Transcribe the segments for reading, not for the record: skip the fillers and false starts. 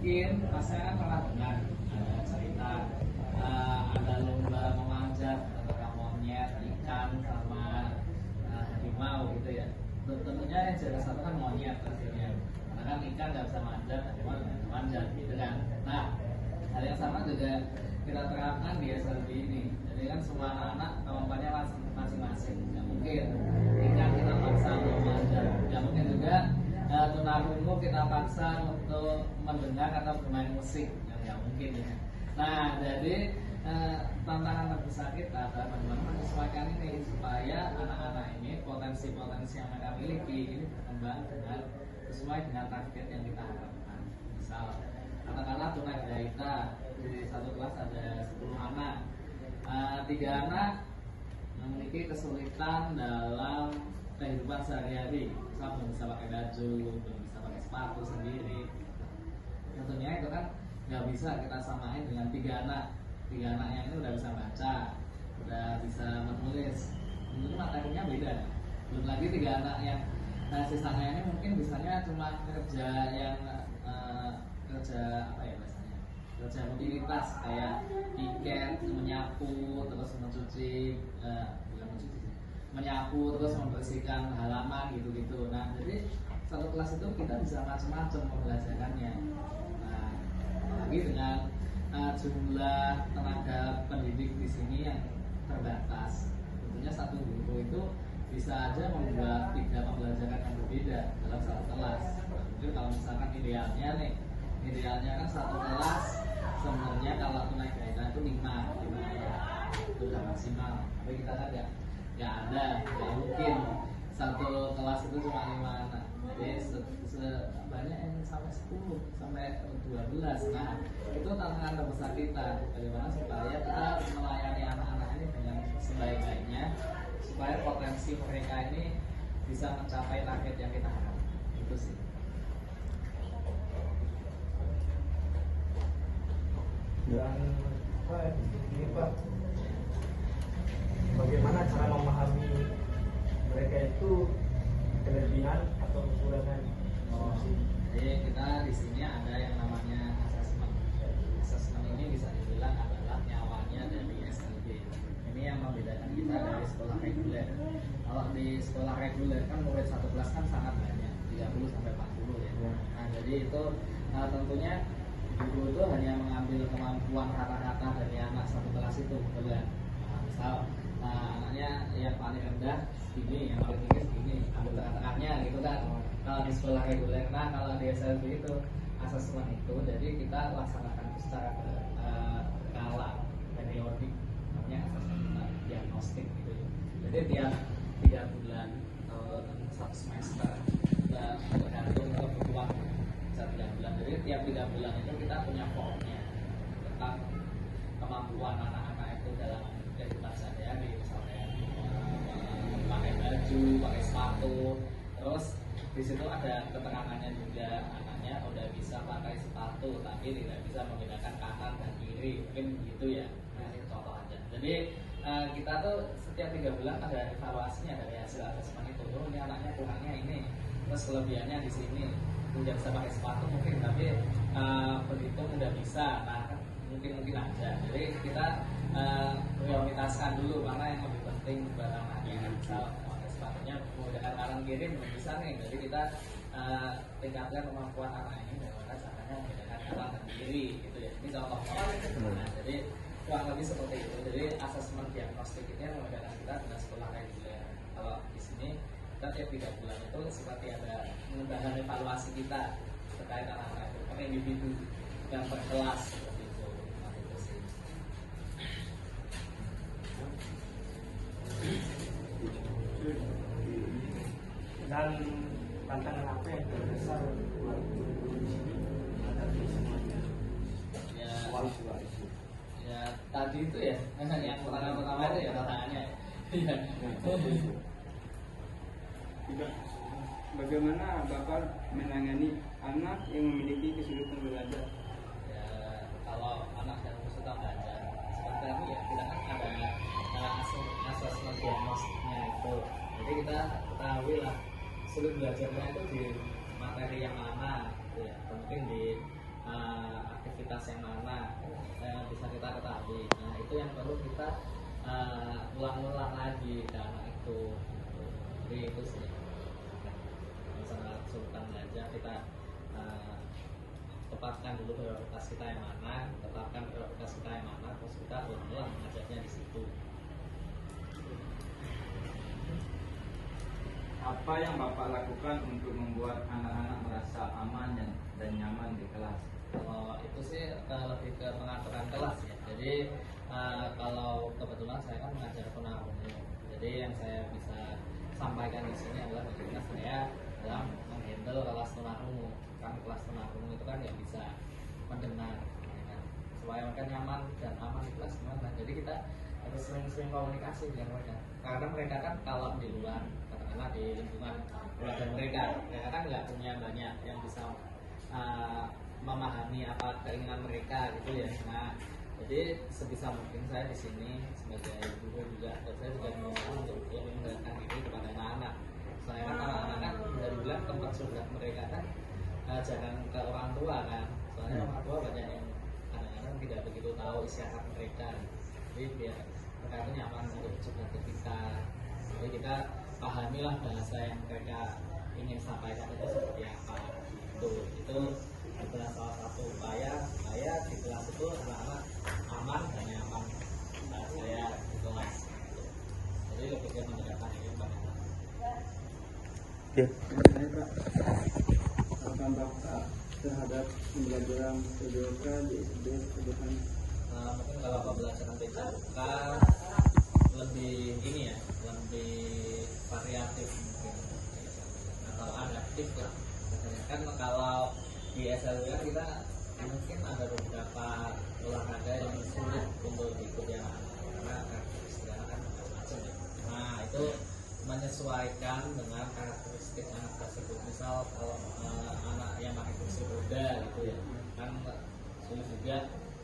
mungkin masnya kan pernah dengar ada cerita ada lomba memanjat antara monyet, ikan sama harimau gitu ya. Tentunya yang juara satu kan monyet pastinya, karena kan ikan nggak bisa manjat, harimau nggak bisa manjat gitu kan. Nah, hal yang sama juga kita terapkan di SLB ini. Jadi kan semua anak-anak kemampuannya masing-masing. Nggak mungkin ikan kita paksa untuk manjat, nggak mungkin juga tunarungu kita paksa untuk mendengar atau bermain musik, nggak mungkin ya. Nah, jadi tantangan terbesar kita adalah bagaimana menyesuaikan ini supaya anak-anak ini potensi-potensi yang mereka miliki ini berkembang dengan sesuai dengan target yang kita harapkan. Misal, katakanlah tunagrahita di satu kelas ada 10 anak, 3 anak memiliki kesulitan dalam kehidupan sehari-hari, misal belum bisa pakai baju, belum bisa pakai sepatu sendiri. Tentunya itu kan nggak bisa kita samain dengan 3 anak. 3 anaknya ini udah bisa baca, udah bisa menulis, tentunya materinya beda. Belum lagi 3 anak yang sisanya ini mungkin bisanya cuma kerja yang kerja apa ya biasanya, kerja rutinitas kayak piket, menyapu, terus mencuci, bukan mencuci sih, menyapu terus membersihkan halaman gitu-gitu. Nah, jadi satu kelas itu kita bisa macam-macam pembelajarannya. Nah, apalagi dengan jumlah tenaga pendidik di sini yang terbatas, tentunya satu guru itu bisa aja membuat 3 pembelajaran yang berbeda dalam satu kelas. Mungkin kalau misalkan idealnya kan satu kelas sebenarnya kalau tunagrahita itu 5 itu udah maksimal. Tapi kita kan nggak ada, nggak mungkin satu kelas itu cuma 5 anak. Jadi sebanyak yang sampai 10 sampai 12. Nah, itu tantangan terbesar kita, bagaimana supaya kita melayani anak-anak ini dengan sebaik-baiknya supaya potensi mereka ini bisa mencapai target yang kita harapkan. Itu sih. Dan ini Pak, bagaimana cara memahami mereka itu kelebihan atau kekurangan? Jadi kita di sini ada yang namanya asesmen. Asesmen ini bisa dibilang adalah nyawanya dari SLB. Ini yang membedakan kita dari sekolah reguler. Kalau di sekolah reguler kan murid satu kelas kan sangat banyak, 30 sampai 40 ya. Nah, jadi itu tentunya guru itu hanya mengambil kemampuan rata-rata dari anak satu kelas itu, betul kan? Nah, misal anaknya yang paling rendah segini, yang paling tinggi segini, ambil tengah-tengahnya gitu kan. Kalau di sekolah reguler, nah kalau di SLB itu asesmen itu, jadi kita laksanakan itu secara berkala, periodik, namanya asesmen diagnostik gitu. Jadi tiap 3 bulan atau 1 semester kita bergantung kebutuhan bisa 3 bulan. Jadi tiap 3 bulan itu kita punya formnya tentang kemampuan anak-anak itu dalam kehidupan sehari-hari, misalnya pakai baju, pakai sepatu, terus di situ ada keterangannya juga, anaknya udah bisa pakai sepatu tapi tidak bisa membedakan kanan dan kiri, mungkin gitu ya. Nah, ini contoh aja. Jadi kita tuh setiap 3 bulan ada evaluasinya dari hasil asesmen itu. Oh, ini anaknya kurangnya ini, terus kelebihannya di sini. Udah bisa pakai sepatu mungkin, tapi berhitung udah bisa. Nah, mungkin aja. Jadi kita prioritaskan dulu mana yang lebih penting buat anaknya. Misal sepatunya menggunakan kanan kiri belum bisa nih, jadi kita tingkatkan kemampuan anak ini bagaimana caranya membedakan kanan dan kiri gitu ya. Ini contohnya. Nah, jadi kurang lebih seperti itu. Jadi asesmen diagnostik ini membedakan kita dengan sekolah reguler. Kalau di sini kita tiap 3 bulan itu seperti ada pengembangan evaluasi kita terkait anak-anak itu per individu dan per kelas seperti itu. Nah, itu sih. Dan tantangan apa yang terbesar buat di sini menghadapi semuanya? Ya tadi itu ya yang pertama itu ya tantangannya. Iya. Bagaimana Bapak menangani anak yang memiliki kesulitan belajar? Ya, kalau anak yang kesulitan belajar seperti ini ya kita kan ada asesmen diagnostiknya itu. Jadi kita ketahui lah sulit belajarnya itu di materi yang mana, ya mungkin di aktivitas yang mana yang bisa kita ketahui. Nah itu yang perlu kita ulang-ulang lagi ke anak itu. Jadi itu sih masalah kesulitan belajar, kita tetapkan dulu prioritas kita yang mana, terus kita ulang-ulang mengajarnya di situ. Apa yang Bapak lakukan untuk membuat anak-anak merasa aman dan nyaman di kelas? Kalau itu sih lebih ke pengaturan kelas ya. Jadi kalau kebetulan saya kan mengajar tunarungu, jadi yang saya bisa sampaikan di sini adalah bagaimana saya dalam menghandle kelas tunarungu. Kan kelas tunarungu itu kan nggak bisa mendengar, ya kan? Supaya mereka nyaman dan aman di kelas gimana. Jadi kita harus sering-sering komunikasi dengan mereka, karena mereka kan kalau di luar, katakanlah di lingkungan keluarga mereka kan nggak punya banyak yang bisa memahami apa keinginan mereka gitu ya. Nah, jadi sebisa mungkin saya di sini sebagai guru juga, dan saya juga mau untuk lebih mendekatkan diri kepada anak-anak. Soalnya kan anak-anak kan dari bilang tempat surga mereka kan jangan ke orang tua kan. Soalnya orang tua banyak yang kadang-kadang tidak begitu tahu isi hati mereka. Jadi biar mereka itu nyaman untuk curhat ke kita. Jadi kita pahamilah bahasa yang mereka ingin sampaikan itu seperti apa. Itu adalah salah satu upaya supaya di kelas itu anak-anak aman dan nyaman saya di kelas. Jadi lebih ke mendekatkan ini pada anak. Ya. Apa Bapak terhadap pembelajaran PJOK di SD Kebutuhan? Mungkin kalau pembelajaran PJOK lebih ini ya, lebih variatif mungkin, atau adaptif lah. Kan kalau di SLB kan kita mungkin ada beberapa olahraga yang sulit untuk diikuti anak-anak karena karakteristik anak kan macam-macam ya. Nah itu menyesuaikan dengan karakteristik anak tersebut. Misal kalau anak yang pakai kursi roda gitu ya, kan sulit juga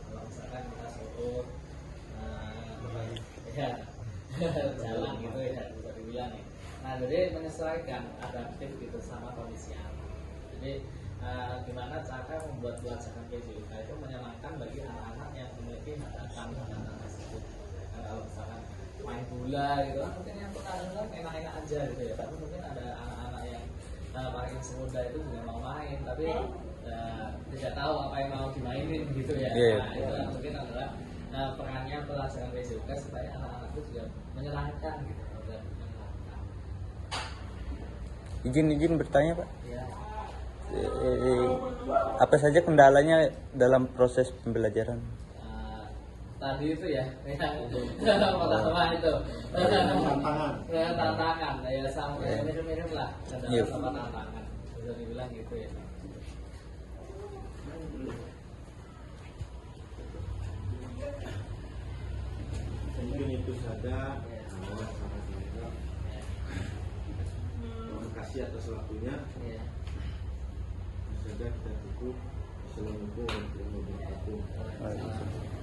kalau misalkan kita suruh ya jalan gitu ya, bisa dibilang ya. Nah jadi menyesuaikan, adaptif gitu sama kondisi anak. Jadi gimana cara membuat pelajaran PJOK itu menyenangkan bagi anak-anak yang memiliki hambatan tersebut. Nah, kalau misalkan main bola gitu kan mungkin yang pertandingan enak-enak aja gitu ya, tapi mungkin ada anak-anak yang pakai kursi roda itu juga mau main tapi tidak tahu apa yang mau dimainin gitu ya. Nah itu mungkin adalah perannya pelajaran PJOK supaya anak-anak itu juga menyenangkan gitu. Izin bertanya Pak. Ya. Apa saja kendalanya dalam proses pembelajaran? Tadi itu ya, yang pertama itu tantangan, ya sama mirip-mirip lah, kendala sama tantangan, bisa dibilang gitu ya. Mungkin itu saja. Terima kasih atas waktunya. Saja kita cukup. Assalamualaikum warahmatullahi wabarakatuh.